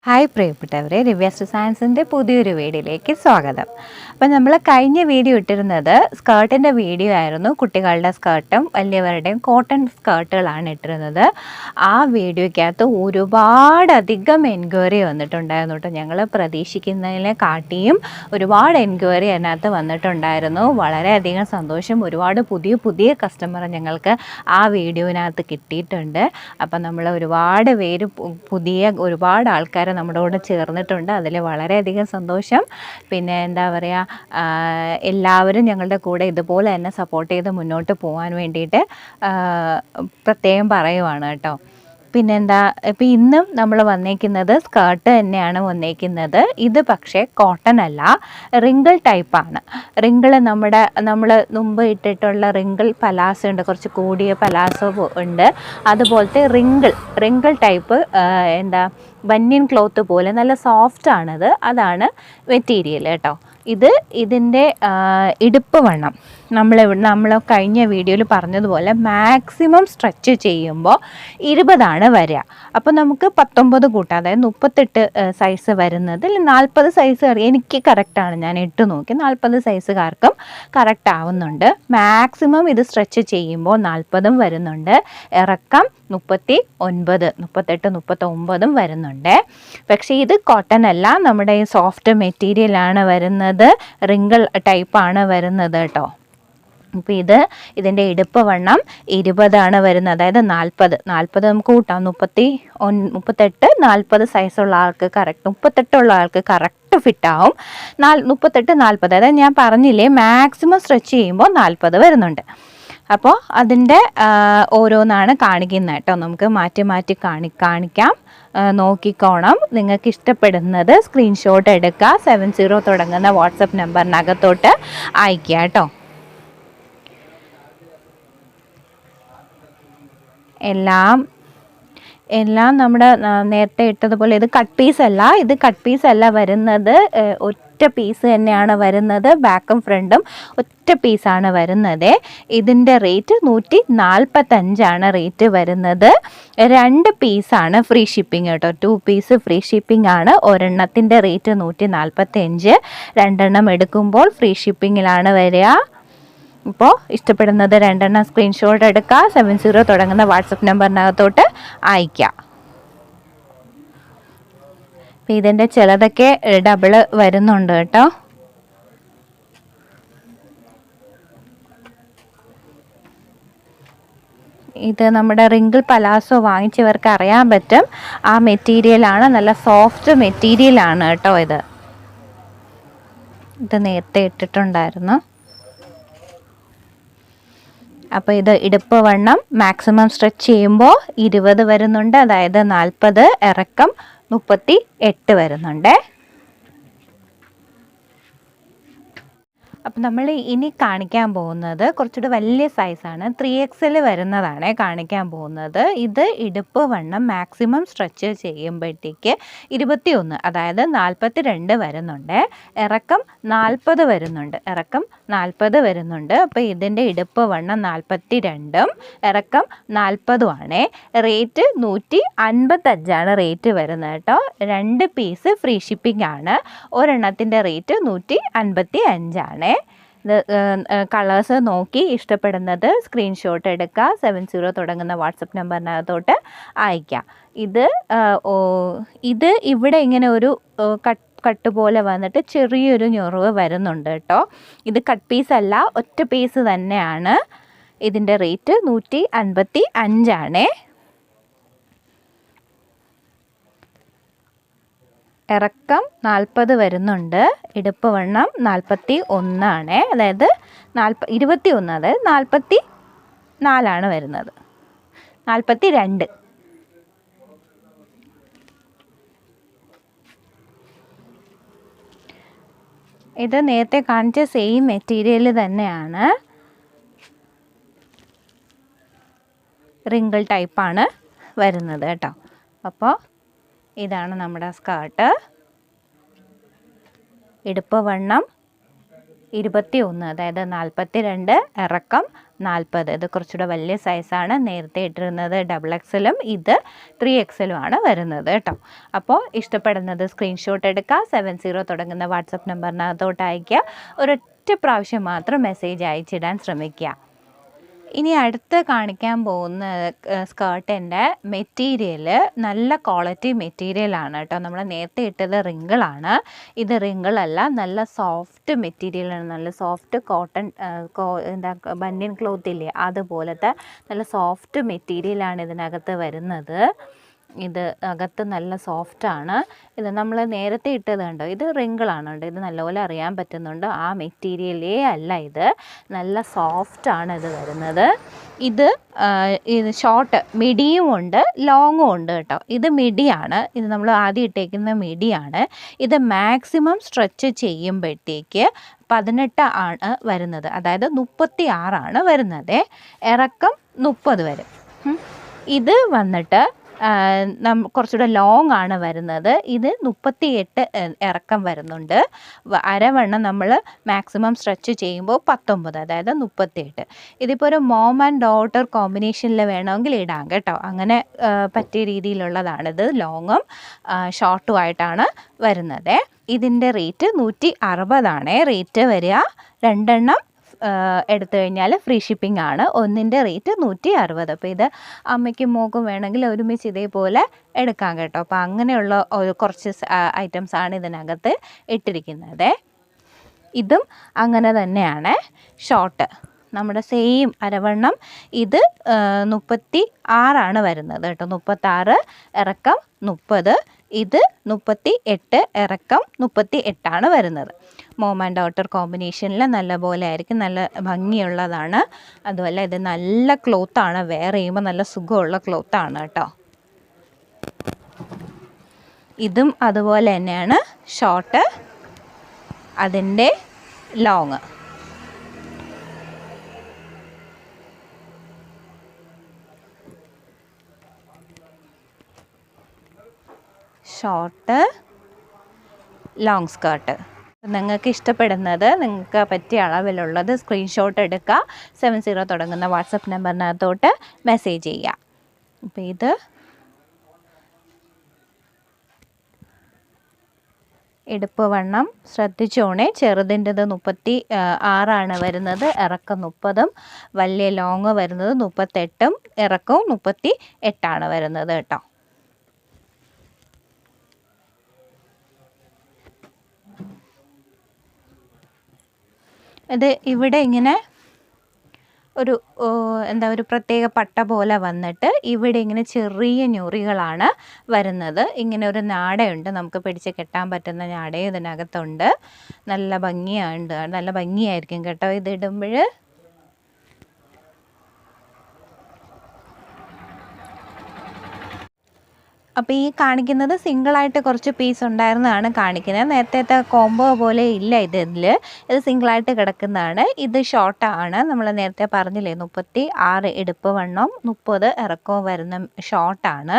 Hi പ്രിയപ്പെട്ടവരെ, റിവ്യാസ് സയൻസിൻ്റെ പുതിയൊരു വീഡിയോയിലേക്ക് സ്വാഗതം. അപ്പോൾ നമ്മൾ കഴിഞ്ഞ വീഡിയോ ഇട്ടിരുന്നത് സ്കേർട്ടിൻ്റെ വീഡിയോ ആയിരുന്നു. കുട്ടികളുടെ സ്കേർട്ടും വലിയവരുടെയും കോട്ടൺ സ്കേർട്ടുകളാണ് ഇട്ടിരുന്നത്. ആ വീഡിയോയ്ക്കകത്ത് ഒരുപാടധികം എൻക്വയറി വന്നിട്ടുണ്ടായിരുന്നു കേട്ടോ. ഞങ്ങൾ പ്രതീക്ഷിക്കുന്നതിനെ കാട്ടിയും ഒരുപാട് എൻക്വയറി അതിനകത്ത് വന്നിട്ടുണ്ടായിരുന്നു. വളരെയധികം സന്തോഷം. ഒരുപാട് പുതിയ കസ്റ്റമർ ഞങ്ങൾക്ക് ആ വീഡിയോനകത്ത് കിട്ടിയിട്ടുണ്ട്. അപ്പം നമ്മൾ ഒരുപാട് പേര് ഒരുപാട് ആൾക്കാർ നമ്മുടെ കൂടെ ചേർന്നിട്ടുണ്ട്. അതിൽ വളരെയധികം സന്തോഷം. പിന്നെ എന്താ പറയുക, എല്ലാവരും ഞങ്ങളുടെ കൂടെ ഇതുപോലെ തന്നെ സപ്പോർട്ട് ചെയ്ത് മുന്നോട്ട് പോകാൻ വേണ്ടിയിട്ട് പ്രത്യേകം പറയുവാണ് കേട്ടോ. പിന്നെന്താ, ഇപ്പം ഇന്നും നമ്മൾ വന്നേക്കുന്നത് സ്കേർട്ട് തന്നെയാണ് വന്നേക്കുന്നത്. ഇത് പക്ഷേ കോട്ടൺ അല്ല, റിങ്കിൾ ടൈപ്പാണ്. റിങ്കിൾ നമ്മൾ മുമ്പ് ഇട്ടിട്ടുള്ള റിങ്കിൾ പലാസോ ഉണ്ട്, കുറച്ച് കൂടിയ പലാസോ ഉണ്ട്. അതുപോലത്തെ റിങ്കിൾ ടൈപ്പ് ബനിയൻ ക്ലോത്ത് പോലെ നല്ല സോഫ്റ്റാണത്. അതാണ് മെറ്റീരിയൽ കേട്ടോ. ഇതിൻ്റെ ഇടുപ്പ് വണ്ണം നമ്മൾ കഴിഞ്ഞ വീഡിയോയിൽ പറഞ്ഞതുപോലെ മാക്സിമം സ്ട്രെച്ച് ചെയ്യുമ്പോൾ 20 വരിക. അപ്പോൾ നമുക്ക് 19 കൂട്ടാം, അതായത് 38 സൈസ് വരുന്നതിൽ 40 സൈസ് എനിക്ക് കറക്റ്റാണ്. ഞാൻ ഇട്ട് നോക്കി 40 സൈസുകാർക്കും കറക്റ്റ് ആവുന്നുണ്ട്. മാക്സിമം ഇത് സ്ട്രെച്ച് ചെയ്യുമ്പോൾ 40 വരുന്നുണ്ട്. ഇറക്കം 38, 39 വരുന്നുണ്ട്. പക്ഷേ ഇത് കോട്ടൺ അല്ല, നമ്മുടെ ഈ സോഫ്റ്റ് മെറ്റീരിയലാണ് വരുന്നത്. റിങ്കിൾ ടൈപ്പാണ് വരുന്നത് കേട്ടോ. അപ്പോൾ ഇതിൻ്റെ ഇടുപ്പ് വണ്ണം 20 വരുന്നത്, അതായത് 40 നമുക്ക് കൂട്ടാം. 38, 40 സൈസുള്ള ആൾക്ക് കറക്റ്റ്, 38 ഉള്ള ആൾക്ക് കറക്റ്റ് ഫിറ്റാവും. 38, 40, അതായത് ഞാൻ പറഞ്ഞില്ലേ മാക്സിമം സ്ട്രെച്ച് ചെയ്യുമ്പോൾ 40 വരുന്നുണ്ട്. അപ്പോൾ അതിൻ്റെ ഓരോന്നാണ് കാണിക്കുന്നത് കേട്ടോ. നമുക്ക് മാറ്റി കാണിക്കാം. നോക്കിക്കോണം. നിങ്ങൾക്ക് ഇഷ്ടപ്പെടുന്നത് സ്ക്രീൻഷോട്ട് എടുക്കുക. 70 തുടങ്ങുന്ന വാട്സപ്പ് നമ്പറിനകത്തോട്ട് അയക്കുക കേട്ടോ. എല്ലാം നമ്മുടെ നേരത്തെ ഇട്ടതുപോലെ ഇത് കട്ട് പീസ് അല്ല വരുന്നത്. ഒറ്റ പീസ് തന്നെയാണ് വരുന്നത്. ബാക്കും ഫ്രണ്ടും ഒറ്റ പീസാണ് വരുന്നത്. ഇതിൻ്റെ റേറ്റ് 145 റേറ്റ് വരുന്നത്. 2 പീസാണ് ഫ്രീ ഷിപ്പിംഗ് കേട്ടോ. 2 പീസ് ഫ്രീ ഷിപ്പിംഗ് ആണ്. ഒരെണ്ണത്തിൻ്റെ റേറ്റ് 145. 2 എണ്ണം എടുക്കുമ്പോൾ ഫ്രീ ഷിപ്പിങ്ങിലാണ് വരിക. ഇപ്പോൾ ഇഷ്ടപ്പെടുന്നത് 2 എണ്ണം സ്ക്രീൻഷോട്ട് എടുക്കുക. 70 തുടങ്ങുന്ന വാട്സപ്പ് നമ്പറിനകത്തോട്ട് അയക്കാം. ഇതിൻ്റെ ചിലതൊക്കെ ഡബിൾ വരുന്നുണ്ട് കേട്ടോ. ഇത് നമ്മുടെ റിങ്കിൾ പലാസോ വാങ്ങിച്ചവർക്ക് അറിയാൻ പറ്റും. ആ മെറ്റീരിയലാണ്, നല്ല സോഫ്റ്റ് മെറ്റീരിയലാണ് കേട്ടോ. ഇത് നേരത്തെ ഇട്ടിട്ടുണ്ടായിരുന്നു. അപ്പോൾ ഇത് ഇടുപ്പ് വണ്ണം മാക്സിമം സ്ട്രെച്ച് ചെയ്യുമ്പോൾ 20 വരുന്നുണ്ട്, അതായത് 40. ഇറക്കം 38 വരുന്നുണ്ട്. അപ്പം നമ്മൾ ഇനി കാണിക്കാൻ പോകുന്നത് കുറച്ചുകൂടി വലിയ സൈസാണ്. 3XL വരുന്നതാണ് കാണിക്കാൻ പോകുന്നത്. ഇത് ഇടുപ്പ് വണ്ണം മാക്സിമം സ്ട്രെച്ച് ചെയ്യുമ്പോഴത്തേക്ക് 21, അതായത് 42 വരുന്നുണ്ട്. ഇറക്കം 40 വരുന്നുണ്ട്. അപ്പോൾ ഇതിൻ്റെ ഇടുപ്പ് വണ്ണം 42ഉം ഇറക്കം 40ഉമാണ്. റേറ്റ് 155 റേറ്റ് വരുന്നത് കേട്ടോ. 2 പീസ് ഫ്രീ ഷിപ്പിംഗ് ആണ്. ഒരെണ്ണത്തിൻ്റെ റേറ്റ് 155. ഇത് കളേഴ്സ് നോക്കി ഇഷ്ടപ്പെടുന്നത് സ്ക്രീൻഷോട്ട് എടുക്കുക. 70 തുടങ്ങുന്ന വാട്സപ്പ് നമ്പറിനകത്തോട്ട് അയക്കാം. ഇത് ഇവിടെ ഇങ്ങനെ ഒരു കട്ട് പോലെ വന്നിട്ട് ചെറിയൊരു ഞൊറിവ് വരുന്നുണ്ട് കേട്ടോ. ഇത് കട്ട് പീസ് അല്ല, ഒറ്റ പീസ് തന്നെയാണ്. ഇതിൻ്റെ റേറ്റ് 155. ഇറക്കം 40 വരുന്നുണ്ട്. ഇടുപ്പ് വണ്ണം 41, അതായത് 21, അതായത് 44 വരുന്നത്. 42. ഇത് നേരത്തെ കാണിച്ച സെയിം മെറ്റീരിയൽ തന്നെയാണ്. റിങ്കിൾ ടൈപ്പാണ് വരുന്നത് കേട്ടോ. അപ്പോൾ ഇതാണ് നമ്മുടെ സ്കേർട്ട്. ഇടുപ്പ് വണ്ണം 21, അതായത് 42, ഇറക്കം 40. ഇത് കുറച്ചുകൂടെ വലിയ സൈസാണ്. നേരത്തെ ഇട്ടിരുന്നത് XXL, ഇത് 3XL ആണ് വരുന്നത് കേട്ടോ. അപ്പോൾ ഇഷ്ടപ്പെടുന്നത് സ്ക്രീൻഷോട്ട് എടുക്കുക, 70 തുടങ്ങുന്ന വാട്സപ്പ് നമ്പറിനകത്തോട്ട് അയയ്ക്കുക. ഒരൊറ്റ പ്രാവശ്യം മാത്രം മെസ്സേജ് അയച്ചിടാൻ ശ്രമിക്കുക. ഇനി അടുത്ത് കാണിക്കാൻ പോകുന്ന സ്കേർട്ടിൻ്റെ മെറ്റീരിയൽ നല്ല ക്വാളിറ്റി മെറ്റീരിയലാണ് കേട്ടോ. നമ്മൾ നേരത്തെ ഇട്ടത് റിങ്കിളാണ്, ഇത് റിങ്കിളല്ല, നല്ല സോഫ്റ്റ് മെറ്റീരിയലാണ്. നല്ല സോഫ്റ്റ് കോട്ടൺ ബനിയൻ ക്ലോത്ത് ഇല്ലേ, അതുപോലത്തെ നല്ല സോഫ്റ്റ് മെറ്റീരിയലാണ് ഇതിനകത്ത് വരുന്നത്. ഇത് അകത്ത് നല്ല സോഫ്റ്റാണ്. ഇത് നമ്മൾ നേരത്തെ ഇട്ടത് കണ്ടോ, ഇത് റിങ്കിളാണ് കേട്ടോ. ഇത് നല്ലപോലെ അറിയാൻ പറ്റുന്നുണ്ട്, ആ മെറ്റീരിയലേ അല്ല ഇത്. നല്ല സോഫ്റ്റാണ് ഇത് വരുന്നത്. ഇത് ഷോർട്ട് മിഡിയും ഉണ്ട്, ലോങ്ങും ഉണ്ട് കേട്ടോ. ഇത് മിഡിയാണ്, ഇത് നമ്മൾ ആദ്യം ഇട്ടേക്കുന്ന മിഡിയാണ്. ഇത് മാക്സിമം സ്ട്രെച്ച് ചെയ്യുമ്പോഴത്തേക്ക് 18 ആണ് വരുന്നത്, അതായത് 36 വരുന്നത്. ഇറക്കം 30 വരും. ഇത് വന്നിട്ട് കുറച്ചുകൂടെ ലോങ് ആണ് വരുന്നത്. ഇത് 38 ഇറക്കം വരുന്നുണ്ട്. അരവണ്ണം നമ്മൾ മാക്സിമം സ്ട്രെച്ച് ചെയ്യുമ്പോൾ 19, അതായത് 38. ഇതിപ്പോൾ ഒരു മോം ആൻഡ് ഡോട്ടർ കോമ്പിനേഷനിൽ വേണമെങ്കിൽ ഇടാം കേട്ടോ. അങ്ങനെ പറ്റിയ രീതിയിലുള്ളതാണിത്. ലോങ്ങും ഷോർട്ടും ആയിട്ടാണ് വരുന്നത്. ഇതിൻ്റെ റേറ്റ് 160 റേറ്റ് വരിക. 2 എണ്ണം എടുത്തു കഴിഞ്ഞാൽ ഫ്രീ ഷിപ്പിംഗ് ആണ്. ഒന്നിൻ്റെ റേറ്റ് 160. അപ്പോൾ ഇത് അമ്മയ്ക്കും മോക്കും വേണമെങ്കിൽ ഒരുമിച്ച് ഇതേപോലെ എടുക്കാം കേട്ടോ. അപ്പോൾ അങ്ങനെയുള്ള കുറച്ച് ഐറ്റംസാണ് ഇതിനകത്ത് ഇട്ടിരിക്കുന്നത്. ഇതും അങ്ങനെ തന്നെയാണ്. ഷോർട്ട് നമ്മുടെ സെയിം അരവണ്ണം, ഇത് 36 വരുന്നത് കേട്ടോ. 36 ഇറക്കം 30. ഇത് 38 ഇറക്കം 38 വരുന്നത്. മോം ആൻഡ് ഡോട്ടർ കോമ്പിനേഷനിൽ നല്ല പോലെ ആയിരിക്കും, നല്ല ഭംഗിയുള്ളതാണ്. അതുപോലെ ഇത് നല്ല ക്ലോത്താണ്, വെയർ ചെയ്യുമ്പോൾ നല്ല സുഖമുള്ള ക്ലോത്താണ് കേട്ടോ. ഇതും അതുപോലെ തന്നെയാണ്. ഷോർട്ട്, അതിൻ്റെ ലോങ്. Short, long skirt. നിങ്ങൾക്ക് ഇഷ്ടപ്പെടുന്നത്, നിങ്ങൾക്ക് പറ്റിയ അളവിലുള്ളത് സ്ക്രീൻഷോട്ട് എടുക്കുക, 70 തുടങ്ങുന്ന വാട്സപ്പ് നമ്പറിനകത്തോട്ട് മെസ്സേജ് ചെയ്യുക. അപ്പോൾ ഇത് ഇടുപ്പ് വണ്ണം ശ്രദ്ധിച്ചോണേ. ചെറുതിൻ്റെത് 36 വരുന്നത്, ഇറക്കം 30. വലിയ ലോങ് വരുന്നത് 38, ഇറക്കവും 38 വരുന്നത് കേട്ടോ. ഇത് ഇവിടെ ഇങ്ങനെ ഒരു ഒരു പ്രത്യേക പട്ട പോലെ വന്നിട്ട് ഇവിടെ ഇങ്ങനെ ചെറിയ ഞൊറികളാണ് വരുന്നത്. ഇങ്ങനെ ഒരു നാടയുണ്ട്, നമുക്ക് പിടിച്ച് കെട്ടാൻ പറ്റുന്ന നാടയും ഇതിനകത്തുണ്ട്. നല്ല ഭംഗിയുണ്ട്, നല്ല ഭംഗിയായിരിക്കും കേട്ടോ ഇതിടുമ്പോൾ. അപ്പോൾ ഈ കാണിക്കുന്നത് സിംഗിളായിട്ട് കുറച്ച് പീസ് ഉണ്ടായിരുന്നതാണ് കാണിക്കുന്നത്. നേരത്തെ കോംബോ പോലെ ഇല്ല ഇതിൽ, ഇത് സിംഗിളായിട്ട് കിടക്കുന്നതാണ്. ഇത് ഷോർട്ടാണ്, നമ്മൾ നേരത്തെ പറഞ്ഞില്ലേ 36 ഇടുപ്പ് വണ്ണം 30 ഇറക്കവും വരുന്ന ഷോർട്ടാണ്.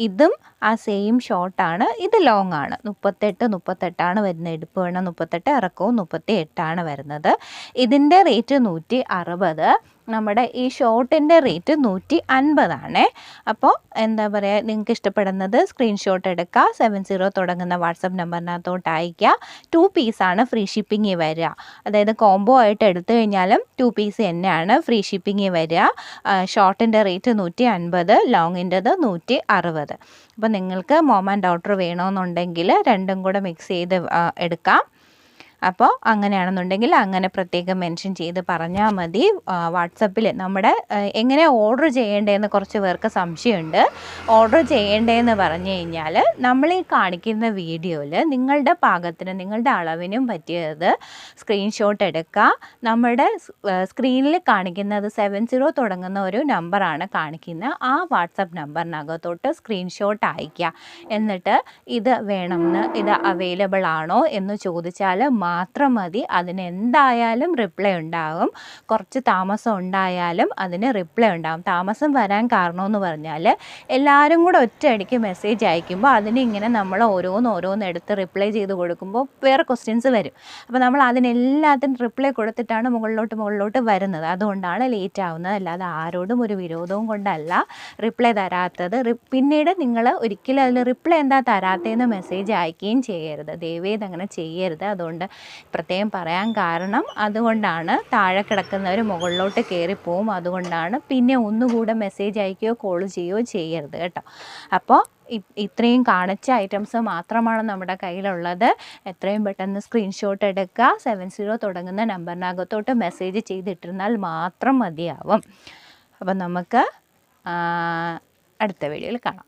ഇതും ആ സെയിം ഷോർട്ടാണ്. ഇത് ലോങ് ആണ്, 38 വരുന്നത്. ഇടുപ്പ് വണ്ണം 38, ഇറക്കവും 38 വരുന്നത്. ഇതിൻ്റെ റേറ്റ് 160. നമ്മുടെ ഈ ഷോർട്ടിൻ്റെ റേറ്റ് 150. അപ്പോൾ എന്താ പറയുക, നിങ്ങൾക്ക് ഇഷ്ടപ്പെടുന്നത് സ്ക്രീൻഷോട്ട് എടുക്കുക, 70 തുടങ്ങുന്ന വാട്സപ്പ് നമ്പറിനകത്തോട്ട് അയയ്ക്കുക. 2 പീസാണ് ഫ്രീ ഷിപ്പിംഗ് വരിക. അതായത് കോംബോ ആയിട്ട് എടുത്തു കഴിഞ്ഞാലും 2 പീസ് തന്നെയാണ് ഫ്രീ ഷിപ്പിംഗ് വരിക. ഷോർട്ടിൻ്റെ റേറ്റ് 150, ലോങ്ങിൻ്റെത് 160. അപ്പോൾ നിങ്ങൾക്ക് മോം ആൻഡ് ഡോട്ടർ വേണമെന്നുണ്ടെങ്കിൽ രണ്ടും കൂടെ മിക്സ് ചെയ്ത് എടുക്കാം. അപ്പോൾ അങ്ങനെയാണെന്നുണ്ടെങ്കിൽ അങ്ങനെ പ്രത്യേകം മെൻഷൻ ചെയ്ത് പറഞ്ഞാൽ മതി. വാട്സപ്പിൽ നമ്മുടെ എങ്ങനെ ഓർഡർ ചെയ്യേണ്ടതെന്ന് കുറച്ച് പേർക്ക് സംശയമുണ്ട്. ഓർഡർ ചെയ്യേണ്ടതെന്ന് പറഞ്ഞു കഴിഞ്ഞാൽ നമ്മൾ ഈ കാണിക്കുന്ന വീഡിയോയിൽ നിങ്ങളുടെ പാകത്തിന് നിങ്ങളുടെ അളവിനും പറ്റിയത് സ്ക്രീൻഷോട്ട് എടുക്കുക. നമ്മുടെ സ്ക്രീനിൽ കാണിക്കുന്നത് 70 തുടങ്ങുന്ന ഒരു നമ്പറാണ് കാണിക്കുന്നത്. ആ വാട്സപ്പ് നമ്പറിനകത്തോട്ട് സ്ക്രീൻഷോട്ട് അയയ്ക്കുക. എന്നിട്ട് ഇത് വേണമെന്ന്, ഇത് അവൈലബിൾ ആണോ എന്ന് ചോദിച്ചാൽ മാത്രം മതി. അതിന് എന്തായാലും റിപ്ലൈ ഉണ്ടാകും. കുറച്ച് താമസം ഉണ്ടായാലും അതിന് റിപ്ലൈ ഉണ്ടാകും. താമസം വരാൻ കാരണമെന്ന് പറഞ്ഞാൽ എല്ലാവരും കൂടെ ഒറ്റയടിക്ക് മെസ്സേജ് അയക്കുമ്പോൾ അതിന് ഇങ്ങനെ നമ്മൾ ഓരോന്ന് എടുത്ത് റിപ്ലൈ ചെയ്ത് കൊടുക്കുമ്പോൾ വേറെ ക്വസ്റ്റ്യൻസ് വരും. അപ്പോൾ നമ്മൾ അതിനെല്ലാത്തിനും റിപ്ലൈ കൊടുത്തിട്ടാണ് മുകളിലോട്ട് വരുന്നത്. അതുകൊണ്ടാണ് ലേറ്റ് ആവുന്നത്. അല്ലാതെ ആരോടും ഒരു വിരോധവും കൊണ്ടല്ല റിപ്ലൈ തരാത്തത്. പിന്നീട് നിങ്ങൾ ഒരിക്കലും അതിൽ റിപ്ലൈ എന്താ തരാത്തതെന്ന് മെസ്സേജ് അയക്കുകയും ചെയ്യരുത്. ദയവേത് അങ്ങനെ ചെയ്യരുത്. അതുകൊണ്ട് പ്രത്യേകം പറയാൻ കാരണം അതുകൊണ്ടാണ്. താഴെ കിടക്കുന്നവർ മുകളിലോട്ട് കയറിപ്പോവും. അതുകൊണ്ടാണ്. പിന്നെ ഒന്നുകൂടെ മെസ്സേജ് അയക്കുകയോ കോൾ ചെയ്യുകയോ ചെയ്യരുത് കേട്ടോ. അപ്പോൾ ഇത്രയും കാണിച്ച ഐറ്റംസ് മാത്രമാണ് നമ്മുടെ കയ്യിലുള്ളത്. എത്രയും പെട്ടെന്ന് സ്ക്രീൻഷോട്ട് എടുക്കുക. 70 തുടങ്ങുന്ന നമ്പറിനകത്തോട്ട് മെസ്സേജ് ചെയ്തിട്ടിരുന്നാൽ മാത്രം മതിയാവും. അപ്പം നമുക്ക് അടുത്ത വീഡിയോയിൽ കാണാം.